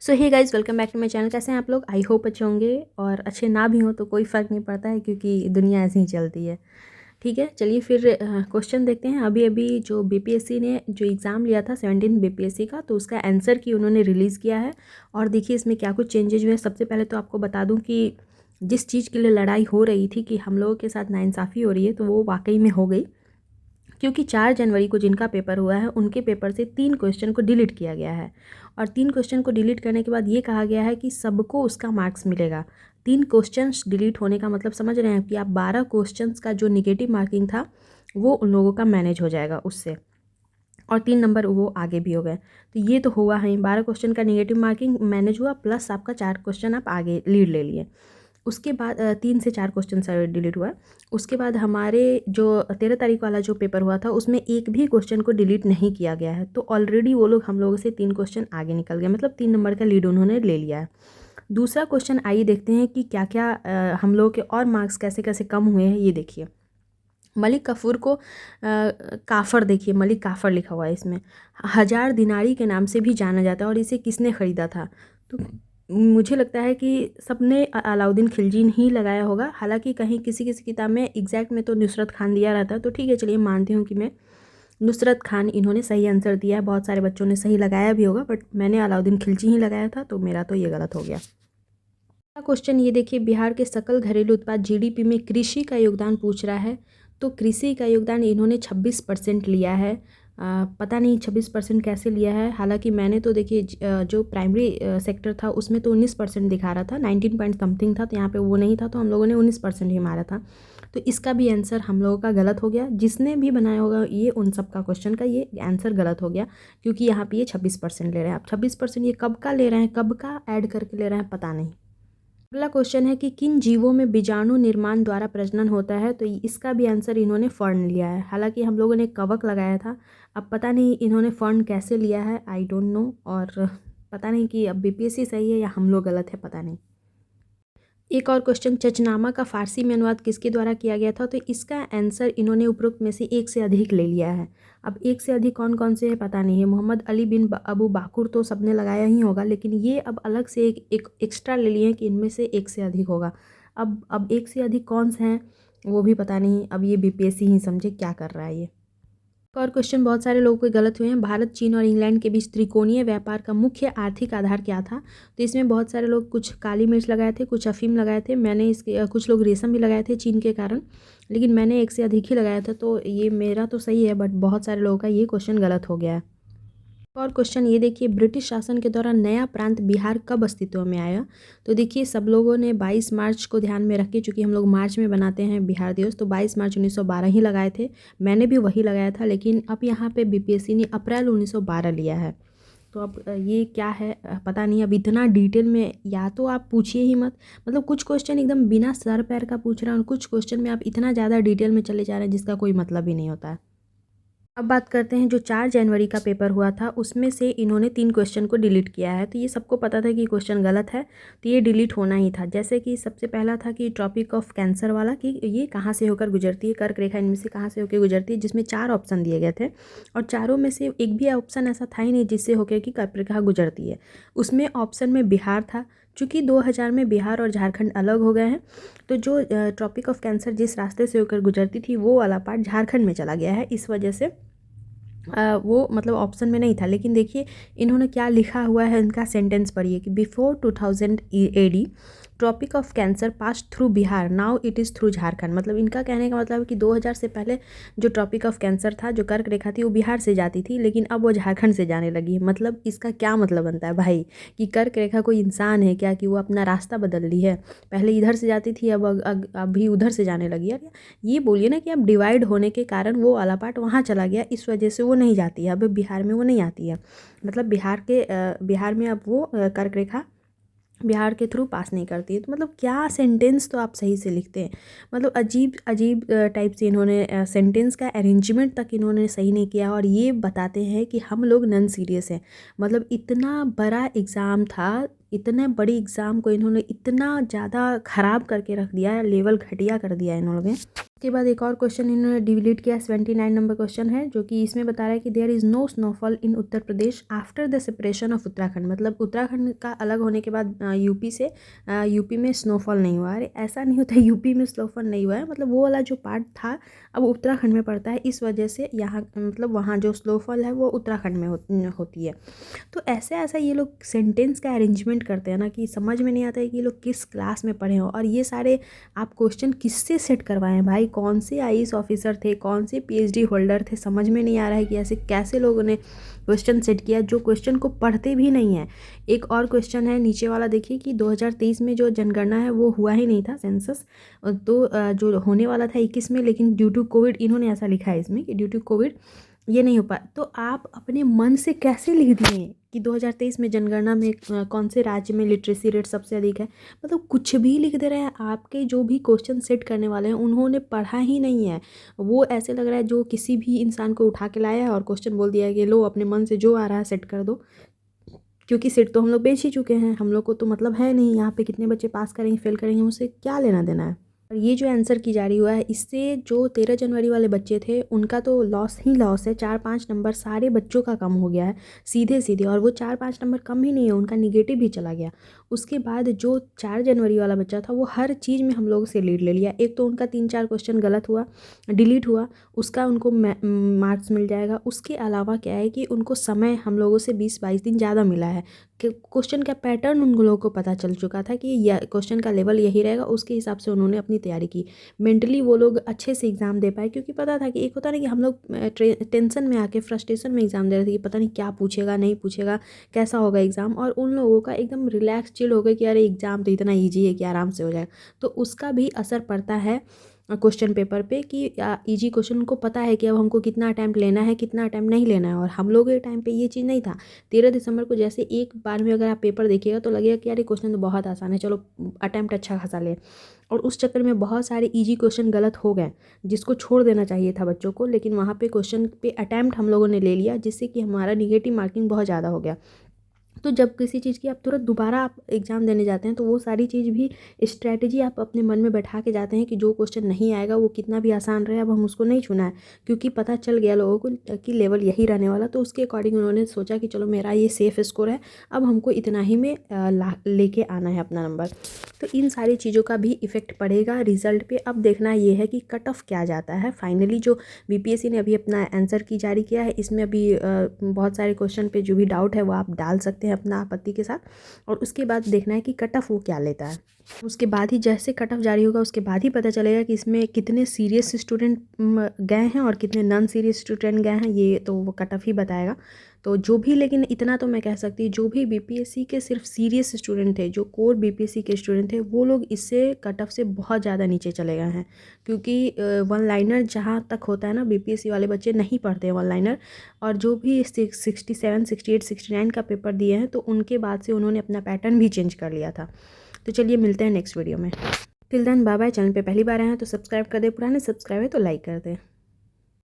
So hey guys, welcome back to my channel. कैसे हैं आप लोग? आई होप अच्छे होंगे, और अच्छे ना भी हों तो कोई फ़र्क नहीं पड़ता है क्योंकि दुनिया ऐसे ही चलती है। ठीक है, चलिए फिर क्वेश्चन देखते हैं। अभी अभी जो बीपीएससी ने जो एग्ज़ाम लिया था 17 बीपीएससी का, तो उसका आंसर की उन्होंने रिलीज़ किया है। और देखिए इसमें क्या कुछ चेंजेज हुए हैं। सबसे पहले तो आपको बता दूं कि जिस चीज़ के लिए लड़ाई हो रही थी कि हम लोगों के साथ नाइंसाफ़ी हो रही है, तो वो वाकई में हो गई। क्योंकि 4 जनवरी को जिनका पेपर हुआ है उनके पेपर से 3 क्वेश्चन को डिलीट किया गया है। और 3 क्वेश्चन को डिलीट करने के बाद ये कहा गया है कि सबको उसका मार्क्स मिलेगा। 3 क्वेश्चंस डिलीट होने का मतलब समझ रहे हैं कि आप 12 क्वेश्चंस का जो नेगेटिव मार्किंग था वो उन लोगों का मैनेज हो जाएगा उससे, और 3 नंबर वो आगे भी हो गए। तो ये तो हुआ है, 12 क्वेश्चन का नेगेटिव मार्किंग मैनेज हुआ, प्लस आपका 4 क्वेश्चन आप आगे लीड ले लिए। उसके बाद 3 से 4 क्वेश्चन डिलीट हुआ। उसके बाद हमारे जो 13 तारीख वाला जो पेपर हुआ था उसमें एक भी क्वेश्चन को डिलीट नहीं किया गया है। तो ऑलरेडी वो लोग हम लोगों से 3 क्वेश्चन आगे निकल गए, मतलब 3 नंबर का लीड उन्होंने ले लिया है। दूसरा क्वेश्चन आइए देखते हैं कि क्या क्या हम लोगों के और मार्क्स कैसे कैसे कम हुए हैं। ये देखिए, मलिक कफ़ूर को काफ़र, देखिए मलिक काफ़र लिखा हुआ है इसमें। 1000 दिनारी के नाम से भी जाना जाता है, और इसे किसने ख़रीदा था? तो मुझे लगता है कि सबने अलाउद्दीन खिलजी ही लगाया होगा। हालांकि कहीं किसी किसी किताब में एग्जैक्ट में तो नुसरत खान दिया रहता है, तो ठीक है चलिए मानती हूँ कि मैं नुसरत खान इन्होंने सही आंसर दिया है। बहुत सारे बच्चों ने सही लगाया भी होगा, बट मैंने अलाउद्दीन खिलजी ही लगाया था, तो मेरा तो ये गलत हो गया। क्वेश्चन ये देखिए, बिहार के सकल घरेलू उत्पाद जीडीपी में कृषि का योगदान पूछ रहा है। तो कृषि का योगदान इन्होंने 26% लिया है। पता नहीं 26% कैसे लिया है। हालांकि मैंने तो देखिए जो प्राइमरी सेक्टर था उसमें तो 19% दिखा रहा था, 19 पॉइंट समथिंग था, तो यहाँ पे वो नहीं था, तो हम लोगों ने 19% ही मारा था। तो इसका भी आंसर हम लोगों का गलत हो गया। जिसने भी बनाया होगा ये, उन सब का क्वेश्चन का ये आंसर गलत हो गया, क्योंकि यहाँ पे ये 26% ले रहे हैं। आप 26% ये कब का ले रहे हैं, कब का ऐड करके ले रहे हैं, पता नहीं। अगला क्वेश्चन है कि किन जीवों में बीजाणु निर्माण द्वारा प्रजनन होता है? तो इसका भी आंसर इन्होंने फर्न लिया है। हालांकि हम लोगों ने कवक लगाया था, अब पता नहीं इन्होंने फर्न कैसे लिया है, आई डोंट नो। और पता नहीं कि अब बीपीएससी सही है या हम लोग गलत है, पता नहीं। एक और क्वेश्चन, चचनामा का फारसी में अनुवाद किसके द्वारा किया गया था? तो इसका आंसर इन्होंने उपरोक्त में से एक से अधिक ले लिया है। अब एक से अधिक कौन कौन से है पता नहीं है। मोहम्मद अली बिन अबू बाकुर तो सबने लगाया ही होगा, लेकिन ये अब अलग से एक एक्स्ट्रा ले लिए हैं कि इनमें से एक से अधिक होगा। अब एक से अधिक कौन से हैं वो भी पता नहीं। अब ये बीपीएससी ही समझे क्या कर रहा है ये। और क्वेश्चन बहुत सारे लोगों के गलत हुए हैं। भारत, चीन और इंग्लैंड के बीच त्रिकोणीय व्यापार का मुख्य आर्थिक आधार क्या था? तो इसमें बहुत सारे लोग कुछ काली मिर्च लगाए थे, कुछ अफीम लगाए थे। मैंने इसके कुछ लोग रेशम भी लगाए थे चीन के कारण, लेकिन मैंने एक से अधिक ही लगाया था, तो ये मेरा तो सही है, बट बहुत सारे लोगों का ये क्वेश्चन गलत हो गया है। और क्वेश्चन ये देखिए, ब्रिटिश शासन के दौरान नया प्रांत बिहार कब अस्तित्व में आया? तो देखिए सब लोगों ने 22 मार्च को ध्यान में रख के, चूँकि हम लोग मार्च में बनाते हैं बिहार दिवस, तो 22 मार्च 1912 ही लगाए थे। मैंने भी वही लगाया था, लेकिन अब यहाँ पे बीपीएससी ने अप्रैल 1912 लिया है। तो अब ये क्या है पता नहीं। अब इतना डिटेल में या तो आप पूछिए ही मत, मतलब कुछ क्वेश्चन एकदम बिना सर पैर का पूछ रहे हैं, और कुछ क्वेश्चन में आप इतना ज़्यादा डिटेल में चले जा रहे हैं जिसका कोई मतलब ही नहीं होता है। अब बात करते हैं जो 4 जनवरी का पेपर हुआ था, उसमें से इन्होंने 3 क्वेश्चन को डिलीट किया है। तो ये सबको पता था कि क्वेश्चन गलत है, तो ये डिलीट होना ही था। जैसे कि सबसे पहला था कि ट्रॉपिक ऑफ कैंसर वाला, कि ये कहाँ से होकर गुजरती है, कर्क रेखा इनमें से कहाँ से होकर गुजरती है, जिसमें 4 ऑप्शन दिए गए थे, और चारों में से एक भी ऑप्शन ऐसा था ही नहीं जिससे होकर कि कर्क रेखा गुजरती है। उसमें ऑप्शन में बिहार था। चूँकि 2000 में बिहार और झारखंड अलग हो गए हैं, तो जो ट्रॉपिक ऑफ कैंसर जिस रास्ते से होकर गुजरती थी वो वाला पार्ट झारखंड में चला गया है, इस वजह से वो मतलब ऑप्शन में नहीं था। लेकिन देखिए इन्होंने क्या लिखा हुआ है, इनका सेंटेंस पढ़िए कि before 2000 AD tropic of cancer pass through Bihar, now it is through Jharkhand. मतलब इनका कहने का मतलब है कि 2000 से पहले जो ट्रॉपिक ऑफ कैंसर था, जो कर्क रेखा थी, वो बिहार से जाती थी, लेकिन अब वो झारखंड से जाने लगी है। मतलब इसका क्या मतलब बनता है भाई, कि कर्क रेखा कोई इंसान है क्या, कि वो अपना रास्ता बदल ली है? पहले इधर से जाती थी, अब अभी उधर से जाने लगी है। ये बोलिए ना कि अब डिवाइड होने के कारण वो वाला पार्ट वहाँ चला गया, इस वजह से वो नहीं जाती है, अब बिहार में वो नहीं आती है। मतलब बिहार में अब वो कर्क रेखा बिहार के थ्रू पास नहीं करती है। तो मतलब क्या सेंटेंस तो आप सही से लिखते हैं, मतलब अजीब अजीब टाइप से इन्होंने सेंटेंस का अरेंजमेंट तक इन्होंने सही नहीं किया, और ये बताते हैं कि हम लोग नॉन सीरियस हैं। मतलब इतना बड़ा एग्ज़ाम था, इतने बड़ी एग्ज़ाम को इन्होंने इतना ज़्यादा ख़राब करके रख दिया है, लेवल घटिया कर दिया है इन्होंने। उसके बाद एक और क्वेश्चन इन्होंने डिलीट किया, 79 नंबर क्वेश्चन है, जो कि इसमें बता रहा है कि there is no snowfall in Uttar Pradesh after the separation of Uttarakhand. मतलब उत्तराखंड का अलग होने के बाद यूपी से यूपी में स्नोफॉल नहीं हुआ। अरे ऐसा नहीं होता, यूपी में स्नोफॉल नहीं हुआ है, मतलब वो वाला जो पार्ट था अब उत्तराखंड में पड़ता है, इस वजह से यहाँ मतलब वहाँ जो स्नोफॉल है वो उत्तराखंड में होती है। तो ऐसे ऐसा ये लोग सेंटेंस का अरेंजमेंट करते हैं ना कि समझ में नहीं आता है कि ये लोग किस क्लास में पढ़े हो। और ये सारे आप क्वेश्चन किससे सेट करवाए हैं भाई, कौन से आईएएस ऑफिसर थे, कौन से पीएचडी होल्डर थे, समझ में नहीं आ रहा है कि ऐसे कैसे लोगों ने क्वेश्चन सेट किया जो क्वेश्चन को पढ़ते भी नहीं है। एक और क्वेश्चन है नीचे वाला, देखिए कि 2023 में जो जनगणना है वो हुआ ही नहीं था, सेंसस तो जो होने वाला था 21 में, लेकिन ड्यू टू कोविड, इन्होंने ऐसा लिखा है इसमें कि ड्यू टू कोविड ये नहीं हो पाया। तो आप अपने मन से कैसे लिख दिए कि 2023 में जनगणना में कौन से राज्य में लिटरेसी रेट सबसे अधिक है। मतलब कुछ भी लिख दे रहे हैं। आपके जो भी क्वेश्चन सेट करने वाले हैं उन्होंने पढ़ा ही नहीं है। वो ऐसे लग रहा है जो किसी भी इंसान को उठा के लाया है और क्वेश्चन बोल दिया है कि लो अपने मन से जो आ रहा है सेट कर दो, क्योंकि सीट तो हम लोग बेच ही चुके हैं, हम लोग को तो मतलब है नहीं यहाँ पे कितने बच्चे पास करेंगे फेल करेंगे, मुझसे क्या लेना देना है। और ये जो आंसर की जारी हुआ है, इससे जो 13 जनवरी वाले बच्चे थे उनका तो लॉस ही लॉस है। 4-5 नंबर सारे बच्चों का कम हो गया है सीधे सीधे, और वो 4-5 नंबर कम ही नहीं है, उनका निगेटिव भी चला गया। उसके बाद जो 4 जनवरी वाला बच्चा था वो हर चीज़ में हम लोगों से लीड ले लिया। एक तो उनका 3-4 क्वेश्चन गलत हुआ, डिलीट हुआ, उसका उनको मार्क्स मिल जाएगा। उसके अलावा क्या है कि उनको समय हम लोगों से 20-22 दिन ज़्यादा मिला है कि क्वेश्चन का पैटर्न उन लोगों को पता चल चुका था कि यह क्वेश्चन का लेवल यही रहेगा, उसके हिसाब से उन्होंने अपनी तैयारी की। मेंटली वो लोग अच्छे से एग्ज़ाम दे पाए, क्योंकि पता था कि एक होता ना कि हम लोग टेंशन में आके फ्रस्ट्रेशन में एग्ज़ाम दे रहे थे कि पता नहीं क्या पूछेगा नहीं पूछेगा, कैसा होगा एग्ज़ाम, और उन लोगों का एकदम रिलैक्स चिल हो गया कि अरे एग्ज़ाम तो इतना ईजी है कि आराम से हो जाएगा। तो उसका भी असर पड़ता है क्वेश्चन पेपर पे कि इजी क्वेश्चन उनको पता है कि अब हमको कितना अटैम्प्ट लेना है कितना अटैम्प्ट नहीं लेना है। और हम लोगों के टाइम पे ये चीज़ नहीं था। 13 दिसंबर को जैसे एक बार में अगर आप पेपर देखिएगा तो लगेगा कि यार ये क्वेश्चन तो बहुत आसान है, चलो अटैम्प्ट अच्छा खासा ले, और उस चक्कर में बहुत सारे इजी क्वेश्चन गलत हो गए जिसको छोड़ देना चाहिए था बच्चों को, लेकिन वहाँ पे क्वेश्चन पे अटैम्प्ट हम लोगों ने ले लिया, जिससे कि हमारा निगेटिव मार्किंग बहुत ज़्यादा हो गया। तो जब किसी चीज़ की आप तुरंत दोबारा आप एग्ज़ाम देने जाते हैं तो वो सारी चीज़ भी स्ट्रैटेजी आप अपने मन में बैठा के जाते हैं कि जो क्वेश्चन नहीं आएगा वो कितना भी आसान रहे, अब हम उसको नहीं छूना है, क्योंकि पता चल गया लोगों को कि लेवल यही रहने वाला। तो उसके अकॉर्डिंग उन्होंने सोचा कि चलो मेरा ये सेफ़ स्कोर है, अब हमको इतना ही में लेके आना है अपना नंबर। तो इन सारी चीज़ों का भी इफ़ेक्ट पड़ेगा रिज़ल्ट पे। अब देखना ये है कि कट ऑफ क्या जाता है फाइनली। जो बीपीएससी ने अभी अपना आंसर की जारी किया है, इसमें अभी बहुत सारे क्वेश्चन पे जो भी डाउट है वो आप डाल सकते हैं अपना आपत्ति के साथ, और उसके बाद देखना है कि कट ऑफ वो क्या लेता है। उसके बाद ही जैसे कट ऑफ जारी होगा उसके बाद ही पता चलेगा कि इसमें कितने सीरियस स्टूडेंट गए हैं और कितने नॉन सीरियस स्टूडेंट गए हैं, ये तो वो कट ऑफ ही बताएगा। तो जो भी, लेकिन इतना तो मैं कह सकती हूँ, जो भी बीपीएससी के सिर्फ सीरियस स्टूडेंट थे, जो कोर बीपीएससी के स्टूडेंट थे, वो लोग इससे कट ऑफ से बहुत ज़्यादा नीचे चले गए हैं। क्योंकि वन लाइनर जहाँ तक होता है ना, बीपीएससी वाले बच्चे नहीं पढ़ते वन लाइनर, और जो भी 67, 68, 69 का पेपर दिए हैं तो उनके बाद से उन्होंने अपना पैटर्न भी चेंज कर लिया था। तो चलिए मिलते हैं नेक्स्ट वीडियो में। Till then bye bye. Channel पे पहली बार आए हैं तो सब्सक्राइब कर दे, पुराने सब्सक्राइब है तो लाइक कर दे।